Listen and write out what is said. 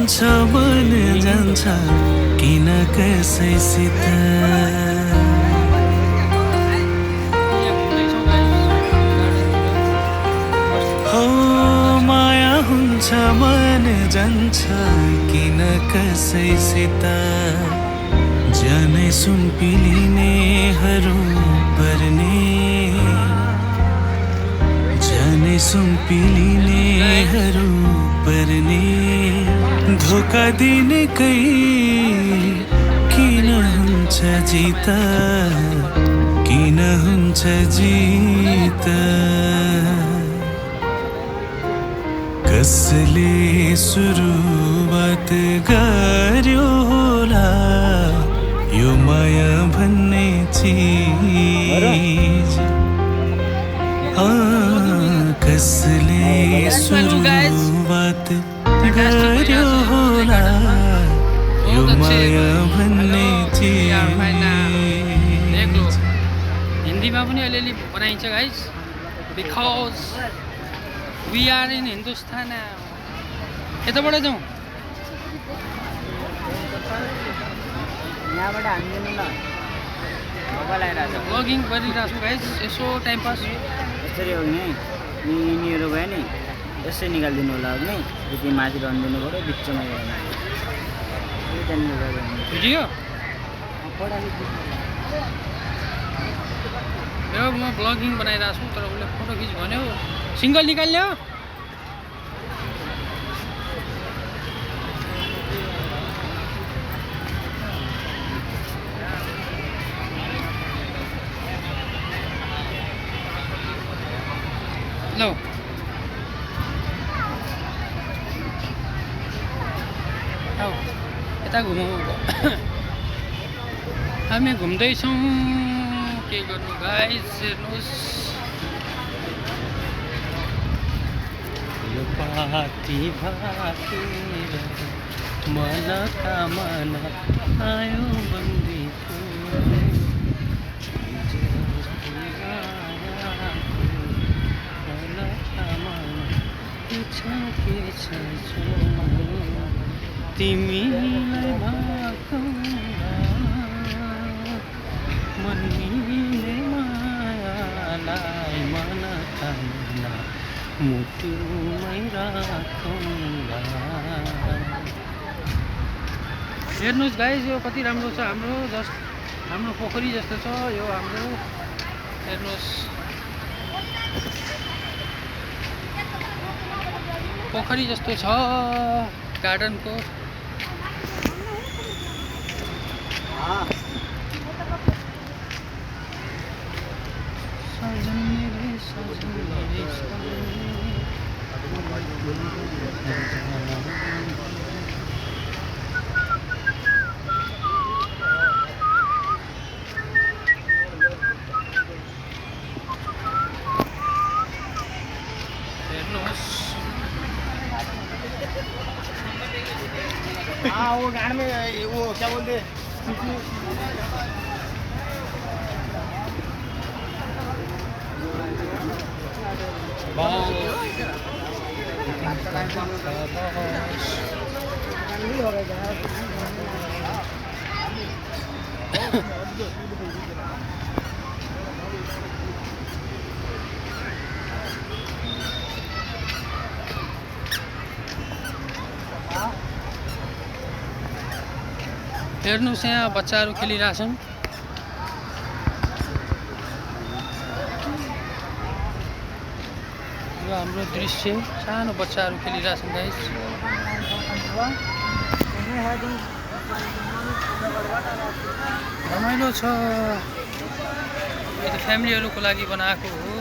हुन्छ मन जान्छ किन कसैसित हो माया हुन्छ मन जान्छ किन कसैसित जनै सुम्पिलिनेहरू पर्ने जनै सुम्पिलिनेहरू पर्ने धोका दिनेकै किन हुन्छ जित किन हुन्छ जित कसले सुरुवात गर्यो होला यो माया भन्ने चीज कसले सुरुवात गर्यो होला यो माया भन्ने चीज हिन्दीमा पनि अलिअलि बनाइन्छ guys because we are in Hindustan यताबाट जाउँ यहाँबाट हान्दिनु न मोबाइल आइरहेको छ ब्लगिङ गरिरहेको छु गाइस यसो टाइम पास यसरी हो नि यिनीहरू भयो नि यसै निकालिदिनु होला नि यति माथि रनिदिनु पऱ्यो बिचमा भिडियो यो म ब्लगिङ बनाइरहेको छु तर उसले फोटो खिच भन्यो सिङ्गल निकाल्यो ल यता घुमौँ हामी घुम्दैछौँ के गर्नु गाइस हेर्नुहोस् पाती भातिर मनका मन आयो बन्दीको के छ तिमीलाई भएको मन्दिने मायालाई मनका मन मुटुमै राखौँला हेर्नुहोस् गाइस यो कति राम्रो छ हाम्रो हाम्रो पोखरी जस्तो छ यो हाम्रो हेर्नुहोस् पोखरी जस्तो छ गार्डनको वो गाड़ में वो क्या बोलते हेर्नुहोस् यहाँ बच्चाहरू खेलिरहेछन् यो हाम्रो दृश्य सानो बच्चाहरू खेलिरहेछन् गाइस रमाइलो छ यो त फ्यामिलीहरूको लागि बनाएको हो